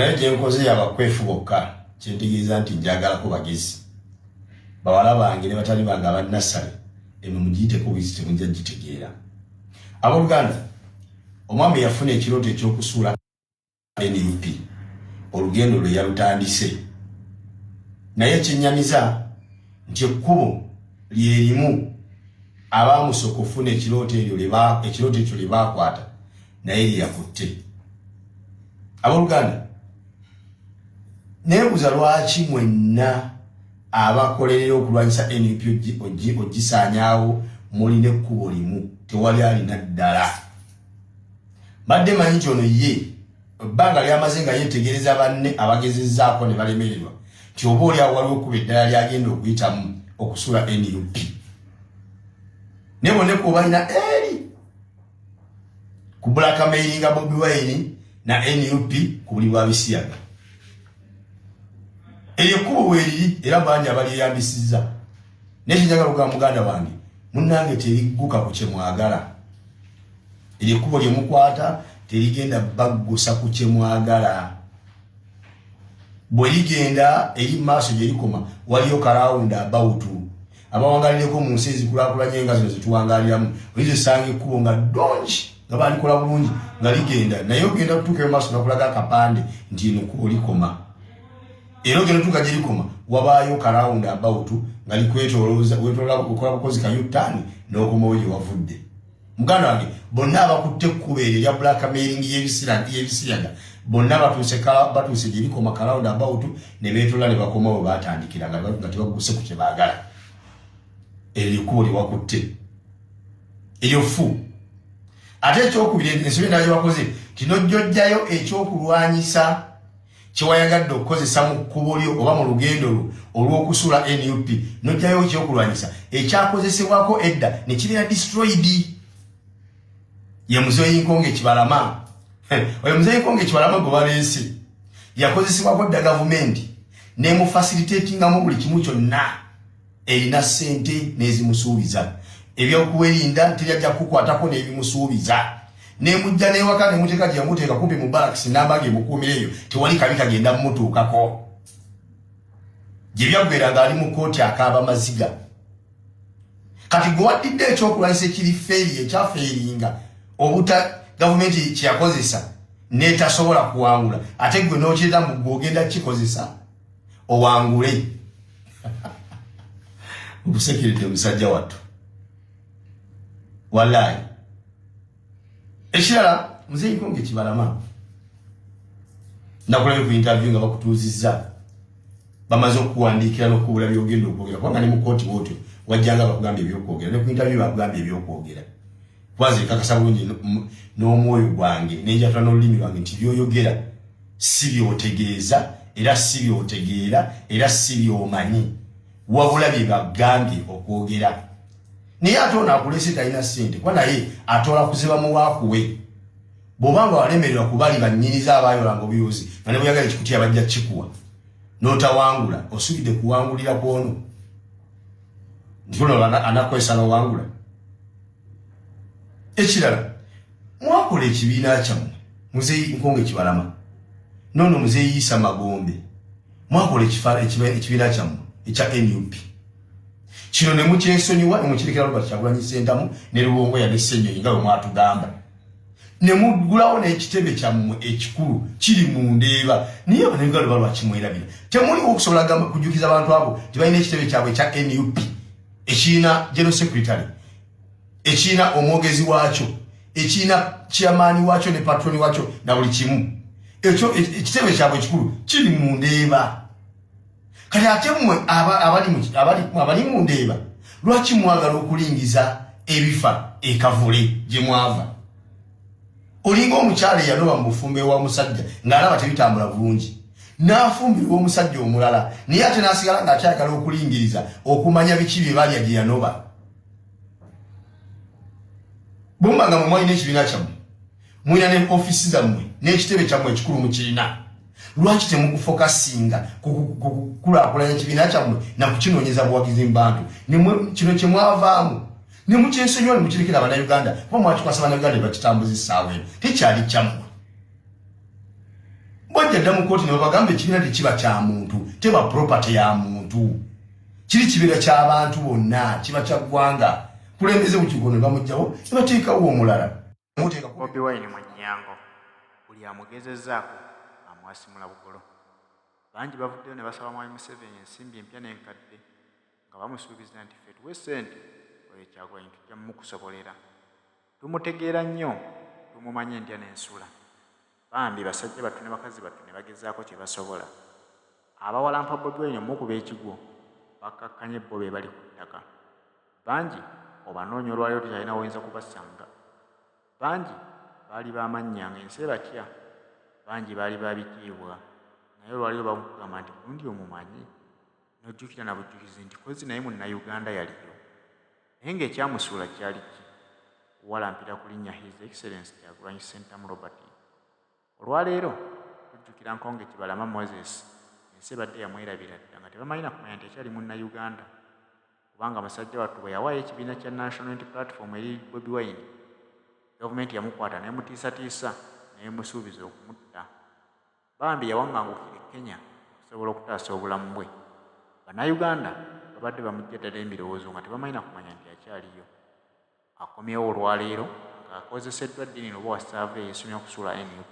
naye gye nkoze yabakwefu bokka kyentegeeza nti njagala ko bagezi bawala bange ne batali bange abannasale eno mugiyiteko buyisi temujja gitegeera. Abooluganda, omwami yafuna ekirooto ekyokusuula NUP olugendo lwe yalutandise, naye ekyennyamiza nti ekkubo lyerimu abaamusooka okufuna ekirooto ekyo lye baakwata naye lyeyakutte. Abooluganda, neebuuza lwaki mwenna abakolerera okulwanyisa NUP ogisaanyaawo mulina ekkubo limu, tewali alina ddala. Badde manyi nti ono ye ebbanga lyamaze nga yeetegereza banne abagezezzaako ne balemererwa nti oba oliawo waliwo okkuba eddala lyagenda okuyitamu okusula NUP. Ne bonna kuba balina eri ku blackmailinga Bobi Wine na NUP ku buli bwa Bisiyaga. Eryo ekkubo weeriri era bangi abalyeyambisizza. Naye kinjagala okugamba muganda wange, munnange terigguka ku kye mwagala. Eryo ekkubo lye mukwata terigenda baggusa ku kye mwagala. Bwe ligenda eri maaso gye likoma waliyo karawunda abawutu abawangalireko mu nsi ezikulaakulanye nga zino zituwangaliramu. Oyinza ekkubo nga ddongi nga balikola bulungi nga ligenda, naye ogenda kutuuka maaso nakulaga akapande nti eno ekkubo likoma. Era ogenda tuuka gye likoma wabaayo karawunda abawutu nga likwetolooza okola bukozi kayutani n'okomawo gye wavudde. Muganda wange, bonna abakutte ekkubo eryo erya blackmailing y'ebisiyaga bonna batuuse gye likoma karawunda abawutu ne beetola ne bakoma we baatandikira nga tebagguse ku kye baagala. Eryo ekkubo lye wakutte eryo fu. Ate ekyokubiri ensobi nayo wakoze tinojjojjayo ekyokulwanyisa kyewayagadde okukozesa mu kkubo lyo oba mu lugendo olw'okusula NUP, nojjayo ekyokulwanyisa ekyakozesebwako edda ne kibeera destroyed. Ye Muzeeyinkonge Kibalama. Oyo Muzeeyinkonge Kibalama gwe baleese yakozesebwako dda gavumenti ne mu facilitatingamu buli kimu kyonna erina ssente n'ezimusuubiza. Ebyokuwerinda teryajja kukwatako n'ebimusuubiza. Nemujja n'ewaka nemuteeka gye yamuteeka kumpi mu barracks n'amage mukuumireyo tewali kabi kagenda mmutuukako. Gye byaggwera ng'ali mu kkooti akaaba maziga. Kati gwe waddidde ekyokulwanyisa ekiri feeri ekyafeeringa obuta gavumenti kyeyakozesa n'etasobola kuwangula, ate gwe n'okirira mu gwe ogenda kikozesa owangule. Obusekerete omusajja wattu wallahi. Ekirala Muzeeyinkonge Kibalama nakulabye ku interview nga bakutuuzizza bamaze okuwandiikira n'okubula byogenda okwogera kubanga ne mu kkooti bwotyo wajjanga bakugambye ebyokwogera ne ku interview bakugambye ebyokwogera. Kwanza ekakasa bulungi n'omwoyo gwange n'enjatula n'olulimi lwange nti byoyogera si byotegeeza era si byotegeera era si byomanyi wabula bye bagambye okwogera. Naye ate ono akulese talina ssente kuba naye atoola kuziba mu waakuwe. Bw'obanga walemererwa kubali bannyiniza abaayolanga obuyuzi nga ne bweyagala ekikutiya bajja kikuwa n'otawangula osubidde kuwangulira kwono nti ono anakwesa n'owangula. Ekirala mwakola ekibiina kyammwe Muzeeyinkonge Kibalama n'ono Muzeeyi Isa Magombe mwakola ekibiina kyammwe ekya NUP. Kino ne mukyesonyiwa ne mukirekera Robert Kyagulanyi Ssentamu ne Rubongoya ne Ssenyonyi nga bwe mwatugamba. Ne muggulawo n'ekitebe kyammwe ekikulu kiri mu Ndeeba. Naye abanayuganda balwa kimwerabira. Temuli okusobola kujjukiza abantu abo tebalina ekitebe kyabwe ekya NUP ekirina General Secretary, ekirina omwogezi waakyo, ekirina chairman waakyo ne patroni waakyo na buli kimu. Ekyo ekitebe kyabwe ekikulu kiri mu Ndeeba. Kati ate mmwe abali mu Ndeeba lwaki mwagala okulingiza ebifa ekavule gye mwava? Olinga omukyala yaloba mu bufumbe wa musajja ng'alaba tebitambula bulungi n'afumbirwa omusajja omulala naye ate n'asigala ng'akyagala okulingiriza okumanya biki bye balya gye yanoba. Bumba nga mwe mwalina ekibiina kyammwe mulina ne ofisi zammwe n'ekitebe kyammwe ekikulu mukirina. Lwaki temukufokasinga kukulaakulanya ekibiina kyammwe na kukinoonyeza buwagizi mu bantu? Kino kye mwavaamu ne mukyesonyiwa ne mukirekera Abannayuganda kuba mwakikwasa Abannayuganda ne bakitambuza essaawa eno tekyali kyammwe. Wajja dda mu kooti ne bagambe kibiina tekiba kya muntu teba property ya muntu kiri kibeera ky'abantu bonna kiba kya ggwanga kulembeze bukigo ne bamugjawo ne bateekawo omulala. Bobi Wine Mwenyango buli amugezezzaako amwasimula bugolo. Bangi bavuddeyo ne basaba Mwami Museveni ensimbi empya n'enkadde nga bamusuubiza nti ffe tuwe ssente oyo Kyagulanyi tujja mumukusobolera. Tumutegeera nnyo, tumumanyi endya n'ensula. Bambi basajja battu ne bakazi battu ne bagezaako kye basobola. Abawalampa Bobi Wine mukuba ekigwo bakkakkanye bo be bali ku ttaka. Bangi obanoonya olwaliro tekyalina woyinza kubasanga. Bangi baali bamannya ng'ensi batya. Bangi baali babitiibwa naye olwaliro bamugamba nti gundi omumanyi n'ojjukira na bujjukizi nti kozi naye Munnayuganda yaliyo. Naye ng'ekyamusuula kyali ki? Kuwalampira ku linnya His Excellency Kyagulanyi Ssentamu Robert. Olwaleero tujjukira Nkonge Kibalama Moses ensi badde yamwerabira dda nga tebamalina kumanya nti ekyali Munnayuganda kubanga amasajja wattu bwe yawaayo ekibiina kya National Unity Platform eri Bobi Wine gavumenti yamukwata n'emutiisatiisa n'emusuubiza okumutta. Bambi yawangangukira Kenya okusobola okutaasa obulamu bwe. Bannayuganda babadde bamujja ddala embirowoozo nga tebamalina kumanya nti akyaliyo. Akomyewo olwaleero ng'akozeseddwa ddiini oba wasaave yeesomya okusuula NUP.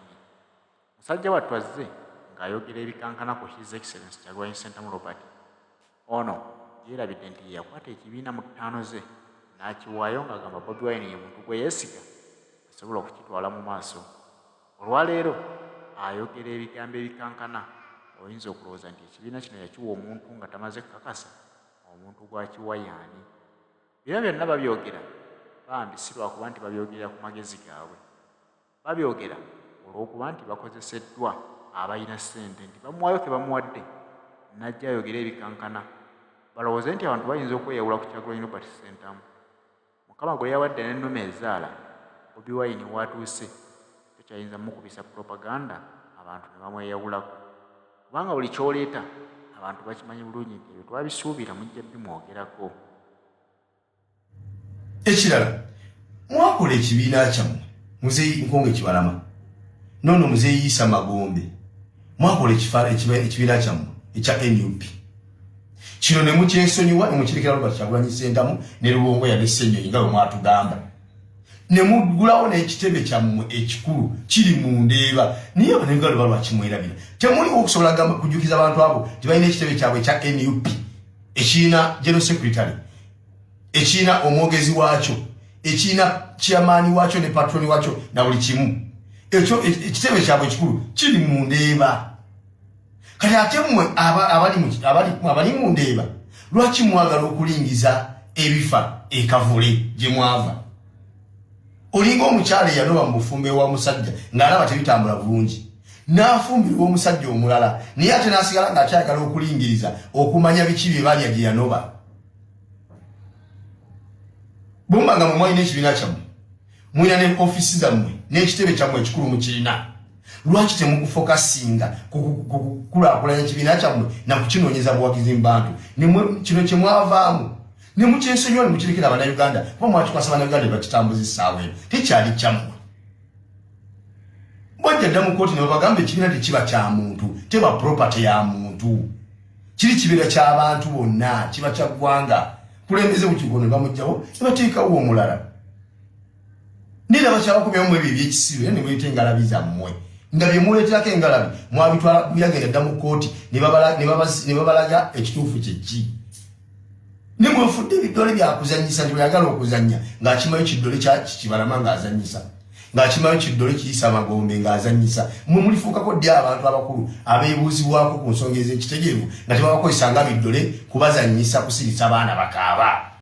Musajja wattu azze ng'ayogera ebikankana ku His Excellency Kyagulanyi Ssentamu Robert. Ono yeerabidde nti yakwata ekibiina mu ttaano ze n'akiwaayo ng'agamba Bobi Wine ye muntu gwe yeesiga asobola okukitwala mu maaso. Olwaleero ayogera ebigambo ebikankana oyinza okulowooza nti ekibiina kino yakiwa omuntu nga tamaze kukakasa omuntu gwakiwa y'ani. Bino byonna babyogera bambi si lwakuba nti babyogerera ku magezi gaabwe. Babyogera olw'okuba nti bakozeseddwa abalina ssente nti bamuwaayo ke bamuwadde najja ayogera ebikankana balowooze nti abantu bayinza okweyawula ku Kyagulanyi Robert Ssentamu. Mukama gwe yawadde n'ennume ezaala Bobi Wine watuuse tokyayinza mukubisa propaganda abantu ne bamweyawulako kubanga buli kyoleeta abantu bakimanyi bulungi nti ebyo twabisuubira mujja bimwogerako. Ekirala mwakola ekibiina kyammwe Muzeeyi Nkonge Kibalama nono Muzeeyi Issa Magombe mwakola ekibiina kyammwe ekya NUP kino ne mukyesonyiwa ne mukirekera Robert Kyagulanyi Ssentamu ne Luwongo ya Ssenyonyi nga bwe mwatugamba ne mugulawo n'ekitebe kyammwe ekikulu kiri mu Ndeeba naye abanayuganda balwa kimwerabira. Temuli okusobola gamba kujjukiza abantu abo tebalina ekitebe kyabwe ekya NUP ekiina General Secretary ekiina omwogezi waakyo ekiina chairman waakyo ne patroni waakyo na buli kimu. Ekyo ekitebe kyabwe ekikulu kiri mu Ndeeba. Kati ate mmwe abali mu Ndeeba lwaki mwagala okulingiza ebifa ekavule gye mwava? Olinga omukyala yanoba mu bufumbe wa musajja ng'alaba tebitambula bulungi n'afumbirwa omusajja omulala naye ate n'asigala ng'akyagala okulingiriza okumanya biki bye balya gye yanoba. Bw'omba nga mwe mwalina ekibiina kyammwe mwina ne ofisi zammwe n'ekitebe kyammwe ekikulu mukirina lwaki temukufokasinga kukulaakulanya ekibiina kyammwe na kukinoonyeza buwagizi mu bantu kino kye mwavaamu ne mukyesonyiwa ne mukirekera Abannayuganda kuba mwakikwasa Abannayuganda bakitambuza essaawa eno tekyali kyammwe. Bwajja dda mu kooti ne babagambe ekibiina tekiba kya muntu teba property ya muntu kiri kibeera ky'abantu bonna kiba kya ggwanga kulembeze bukigo ne bamugjawo ne bateekawo omulala. Nira bakyabakomyamu ebyo ebyekisiru ne muyita engalabi zammwe nga bye muleeterako engalabi mwabitwala byagenda dda mu kooti ne babalaga ekituufu kyeki. Ne mwefudde ebiddole byakuzanyisa nti bweyagala okuzannya ng'akimayo kiddole Kibalama ng'azannyisa ng'akimayo kiddole Issa Magombe ng'azannyisa. Mwe mulifuukako ddi abantu abakulu abeebuuzibwako ku nsonga ez'ekitegeevu nga tebabakozesa nga biddole kubazannyisa kusirisa baana bakaaba.